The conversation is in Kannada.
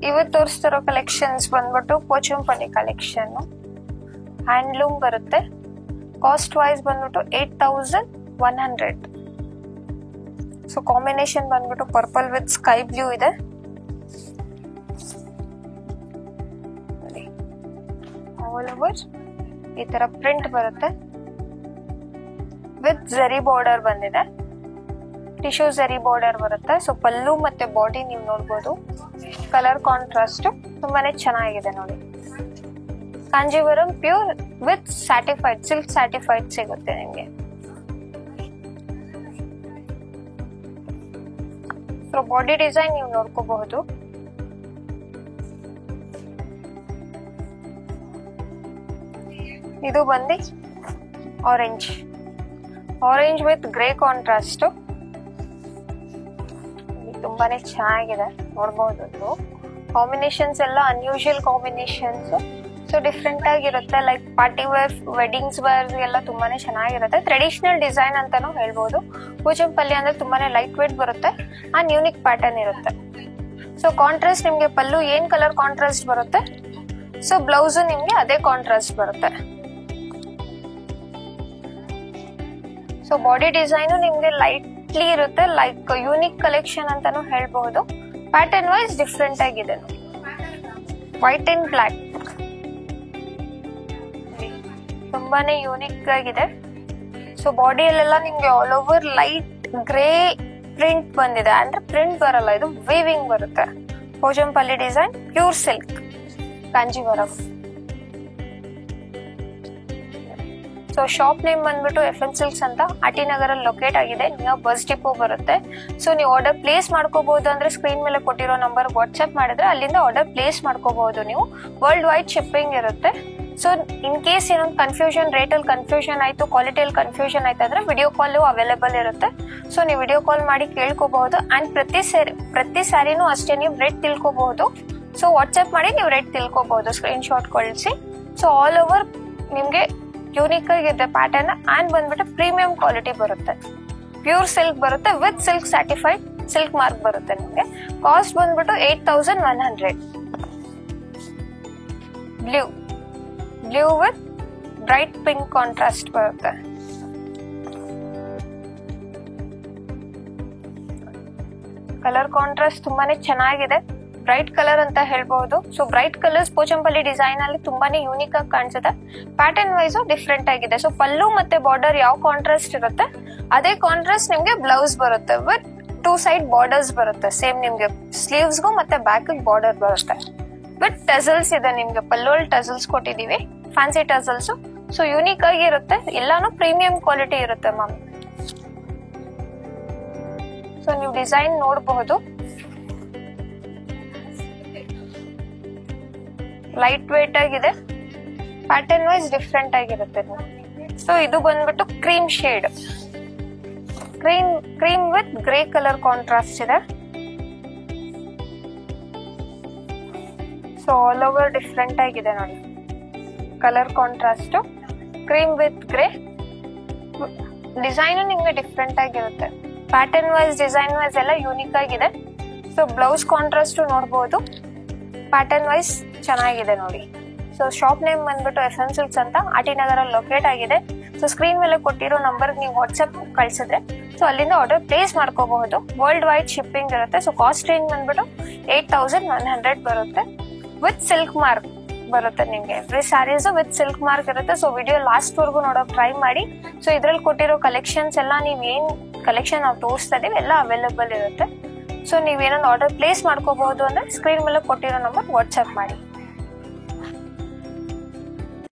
ಇವತ್ತು ತೋರಿಸ್ತಿರೋ ಕಲೆಕ್ಷನ್ಸ್ ಬಂದ್ಬಿಟ್ಟು ಪೋಚಂಪಲ್ಲಿ ಕಲೆಕ್ಷನ್ ಹ್ಯಾಂಡ್ಲೂಮ್ ಬರುತ್ತೆ. ಕಾಸ್ಟ್ ವೈಸ್ ಬಂದ್ಬಿಟ್ಟು 8100. ಸೊ ಕಾಂಬಿನೇಷನ್ ಬಂದ್ಬಿಟ್ಟು ಪರ್ಪಲ್ ವಿತ್ ಸ್ಕೈ ಬ್ಲೂ ಇದೆ. ಆಲ್ ಓವರ್ ಈ ತರ ಪ್ರಿಂಟ್ ಬರುತ್ತೆ ವಿತ್ ಜರಿ ಬಾರ್ಡರ್ ಬಂದಿದೆ. ಟಿಶ್ಯೂ ಜರಿ ಬಾರ್ಡರ್ ಬರುತ್ತೆ. ಸೊ ಪಲ್ಲು ಮತ್ತೆ ಬಾಡಿ ನೀವು ನೋಡ್ಬೋದು. ಕಲರ್ ಕಾಂಟ್ರಾಸ್ಟ್ ತುಂಬಾನೇ ಚೆನ್ನಾಗಿದೆ ನೋಡಿ. ಕಾಂಜೀವರಂ ಪ್ಯೂರ್ ವಿತ್ ಸ್ಯಾಟಿಫೈಡ್ ಸಿಲ್ಕ್ ಸ್ಯಾಟಿಫೈಡ್ ಸಿಗುತ್ತೆ ನಿಮ್ಗೆ. ಸೊ ಬಾಡಿ ಡಿಸೈನ್ ನೀವು ನೋಡ್ಕೋಬಹುದು. ಇದು ಬಂದು ಆರೆಂಜ್ ವಿತ್ ಗ್ರೇ ಕಾಂಟ್ರಾಸ್ಟ್ ತುಂಬಾನೇ ಚೆನ್ನಾಗಿದೆ ನೋಡಬಹುದು. ಕಾಂಬಿನೇಷನ್ಸ್ ಎಲ್ಲ ಅನ್ಯೂಶುವಲ್ ಕಾಂಬಿನೇಷನ್ಸ್. ಸೊ ಡಿಫ್ರೆಂಟ್ ಆಗಿರುತ್ತೆ. Like party wear, weddings wear ಎಲ್ಲ ತುಂಬಾನೇ ಚೆನ್ನಾಗಿರುತ್ತೆ. ಟ್ರೆಡಿಷನಲ್ ಡಿಸೈನ್ ಅಂತಾನು ಹೇಳ್ಬೋದು. ಪೋಚಂಪಲ್ಲಿ ಅಂದ್ರೆ ತುಂಬಾನೇ ಲೈಟ್ ವೇಟ್ ಬರುತ್ತೆ ಅಂಡ್ ಯೂನಿಕ್ ಪ್ಯಾಟರ್ನ್ ಇರುತ್ತೆ. ಸೊ ಕಾಂಟ್ರಾಸ್ಟ್ ನಿಮ್ಗೆ ಪಲ್ಲು ಏನ್ ಕಲರ್ ಕಾಂಟ್ರಾಸ್ಟ್ ಬರುತ್ತೆ, ಸೊ ಬ್ಲೌಸ್ ನಿಮ್ಗೆ ಅದೇ ಕಾಂಟ್ರಾಸ್ಟ್ ಬರುತ್ತೆ. ಸೊ ಬಾಡಿ ಡಿಸೈನು ನಿಮ್ಗೆ ಲೈಟ್ಲಿ ಇರುತ್ತೆ. ಲೈಕ್ ಯೂನಿಕ್ ಕಲೆಕ್ಷನ್ ಅಂತಾನು ಹೇಳ್ಬಹುದು. ಪ್ಯಾಟರ್ನ್ ವೈಸ್ ಡಿಫ್ರೆಂಟ್ ಆಗಿದೆ. ವೈಟ್ ಅಂಡ್ ಬ್ಲಾಕ್ ತುಂಬಾನೇ ಯೂನಿಕ್ ಆಗಿದೆ. ಸೊ ಬಾಡಿಯಲ್ಲೆಲ್ಲ ನಿಮ್ಗೆ all over light grey print ಬಂದಿದೆ. ಅಂದ್ರೆ ಪ್ರಿಂಟ್ ಬರಲ್ಲ, ಇದು ವೀವಿಂಗ್ ಬರುತ್ತೆ. Pochampally design pure silk Kanjivaram. So shop name ಬಂದ್ಬಿಟ್ಟು FN Silks ಅಂತ ಆರ್ ಟಿ ನಗರ್ ಅಲ್ಲಿ ಲೊಕೇಟ್ ಆಗಿದೆ. ನಿಯರ್ ಬಸ್ ಡಿಪೋ ಬರುತ್ತೆ. ಸೊ ನೀವು ಆರ್ಡರ್ ಪ್ಲೇಸ್ ಮಾಡ್ಕೋಬಹುದು. ಅಂದ್ರೆ ಸ್ಕ್ರೀನ್ ಮೇಲೆ ಕೊಟ್ಟಿರೋ ನಂಬರ್ ವಾಟ್ಸ್ಆಪ್ ಮಾಡಿದ್ರೆ ಅಲ್ಲಿಂದ ಆರ್ಡರ್ ಪ್ಲೇಸ್ ಮಾಡ್ಕೋಬಹುದು ನೀವು. ವರ್ಲ್ಡ್ ವೈಡ್ ಶಿಪ್ಪಿಂಗ್ ಇರುತ್ತೆ. ಸೊ ಇನ್ ಕೇಸ್ ಏನೊಂದು ಕನ್ಫ್ಯೂಷನ್, ರೇಟ್ ಅಲ್ಲಿ ಕನ್ಫ್ಯೂಷನ್ ಆಯ್ತು, ಕ್ವಾಲಿಟಿಯಲ್ಲಿ ಕನ್ಫ್ಯೂಷನ್ ಆಯ್ತು ಅಂದ್ರೆ ವಿಡಿಯೋ ಕಾಲ್ ಅವೈಲೇಬಲ್ ಇರುತ್ತೆ. ಸೊ ನೀವು ವಿಡಿಯೋ ಕಾಲ್ ಮಾಡಿ ಕೇಳ್ಕೋಬಹುದು. ಅಂಡ್ ಪ್ರತಿ ಸ್ಯಾರಿನೂ ಅಷ್ಟೇ ನೀವು ರೇಟ್ ತಿಳ್ಕೋಬಹುದು. ಸೊ ವಾಟ್ಸ್ಆಪ್ ಮಾಡಿ ನೀವು ರೇಟ್ ತಿಳ್ಕೋಬಹುದು, ಸ್ಕ್ರೀನ್ ಶಾಟ್ ಕಳಿಸಿ. ಸೊ ಆಲ್ ಓವರ್ ನಿಮ್ಗೆ ಯೂನಿಕ್ ಆಗಿದೆ ಪ್ಯಾಟರ್ನ್. ಅಂಡ್ ಬಂದ್ಬಿಟ್ಟು ಪ್ರೀಮಿಯಂ ಕ್ವಾಲಿಟಿ ಬರುತ್ತೆ. ಪ್ಯೂರ್ ಸಿಲ್ಕ್ ಬರುತ್ತೆ with silk certified silk mark ಬರುತ್ತೆ ನಿಮ್ಗೆ. ಕಾಸ್ಟ್ ಬಂದ್ಬಿಟ್ಟು 8100. Blue with bright pink contrast ಬರುತ್ತೆ. ಕಲರ್ ಕಾಂಟ್ರಾಸ್ಟ್ ತುಂಬಾನೇ ಚೆನ್ನಾಗಿದೆ. ಬ್ರೈಟ್ ಕಲರ್ ಅಂತ ಹೇಳ್ಬಹುದು. So bright colours Pochampally design ಅಲ್ಲಿ ತುಂಬಾನೇ ಯೂನಿಕ್ ಆಗಿ ಕಾಣಿಸುತ್ತೆ. ಪ್ಯಾಟರ್ನ್ ವೈಸ್ ಡಿಫ್ರೆಂಟ್ ಆಗಿದೆ. ಸೊ ಪಲ್ಲು ಮತ್ತೆ ಬಾರ್ಡರ್ ಯಾವ ಕಾಂಟ್ರಾಸ್ಟ್ ಇರುತ್ತೆ ಅದೇ ಕಾಂಟ್ರಾಸ್ಟ್ ನಿಮ್ಗೆ ಬ್ಲೌಸ್ ಬರುತ್ತೆ ವಿತ್ 2 ಸೈಡ್ ಬಾರ್ಡರ್ಸ್ ಬರುತ್ತೆ. ಸೇಮ್ ನಿಮ್ಗೆ ಸ್ಲೀವ್ಸ್ಗೂ ಮತ್ತೆ ಬ್ಯಾಕ್ ಬಾರ್ಡರ್ ಬರುತ್ತೆ ವಿತ್ ಟಸಲ್ಸ್ ಇದೆ. ನಿಮ್ಗೆ ಪಲ್ಲುವಲ್ಲಿ ಟಸಲ್ಸ್ ಕೊಟ್ಟಿದೀವಿ, ಫ್ಯಾನ್ಸಿ ಟಸಲ್ಸ್. ಸೊ ಯೂನಿಕ್ ಆಗಿ ಇರುತ್ತೆ. ಎಲ್ಲಾನು ಪ್ರೀಮಿಯಂ ಕ್ವಾಲಿಟಿ ಇರುತ್ತೆ ಮ್ಯಾಮ್. ಸೊ ನೀವು ಡಿಸೈನ್ ನೋಡಬಹುದು. ಲೈಟ್ ವೇಟ್ ಆಗಿದೆ. ಪ್ಯಾಟರ್ನ್ ವೈಸ್ ಡಿಫ್ರೆಂಟ್ ಆಗಿರುತ್ತೆ. ಸೊ ಇದು ಬಂದ್ಬಿಟ್ಟು cream shade, cream with grey colour contrast ಇದೆ. ಸೊ ಆಲ್ ಓವರ್ ಡಿಫ್ರೆಂಟ್ ಆಗಿದೆ ನೋಡಿ. Colour contrast cream with grey. Design ನಿಮ್ಗೆ ಡಿಫ್ರೆಂಟ್ ಆಗಿರುತ್ತೆ. ಪ್ಯಾಟರ್ನ್ ವೈಸ್, ಡಿಸೈನ್ ವೈಸ್ ಎಲ್ಲ ಯೂನಿಕ್ ಆಗಿದೆ. ಸೊ ಬ್ಲೌಸ್ ಕಾಂಟ್ರಾಸ್ಟ್ ನೋಡಬಹುದು. ಪ್ಯಾಟರ್ನ್ ವೈಸ್ ಚೆನ್ನಾಗಿದೆ ನೋಡಿ. ಸೊ ಶಾಪ್ ನೇಮ್ ಬಂದ್ಬಿಟ್ಟು FN Silks ಅಂತ ಆರ್ ಟಿ ನಗರ್ ಅಲ್ಲಿ ಲೊಕೇಟ್ ಆಗಿದೆ. ಸೊ ಸ್ಕ್ರೀನ್ ಮೇಲೆ ಕೊಟ್ಟಿರೋ ನಂಬರ್ ನೀವು ವಾಟ್ಸ್ಆಪ್ ಕಳ್ಸಿದ್ರೆ ಸೊ ಅಲ್ಲಿಂದ ಆರ್ಡರ್ ಪ್ಲೇಸ್ ಮಾಡ್ಕೋಬಹುದು. ವರ್ಲ್ಡ್ ವೈಡ್ ಶಿಪ್ಪಿಂಗ್ ಇರುತ್ತೆ. ಸೊ ಕಾಸ್ಟ್ ರೇಂಜ್ ಬಂದ್ಬಿಟ್ಟು 8100 ಬರುತ್ತೆ ವಿತ್ ಸಿಲ್ಕ್ ಮಾರ್ಕ್ ಬರುತ್ತೆ ನಿಮ್ಗೆ. Every sarees with silk mark ಇರುತ್ತೆ. ಸೊ ವಿಡಿಯೋ ಲಾಸ್ಟ್ ವರ್ಗು ನೋಡೋಕೆ ಟ್ರೈ ಮಾಡಿ. ಸೊ ಇದ್ರಲ್ಲಿ ಕೊಟ್ಟಿರೋ ಕಲೆಕ್ಷನ್ಸ್ ಎಲ್ಲ ನೀವ್ ಏನ್ ಕಲೆಕ್ಷನ್ ನಾವು ತೋರಿಸ್ತಾ ಇದೀವಿ ಎಲ್ಲ ಅವೈಲೇಬಲ್ ಇರುತ್ತೆ. ಸೊ ನೀವೇನೊಂದು ಆರ್ಡರ್ ಪ್ಲೇಸ್ ಮಾಡ್ಕೋಬಹುದು ಅಂದ್ರೆ ಸ್ಕ್ರೀನ್ ಮೇಲೆ ಕೊಟ್ಟಿರೋ ನಂಬರ್ ವಾಟ್ಸ್ಆಪ್ ಮಾಡಿ.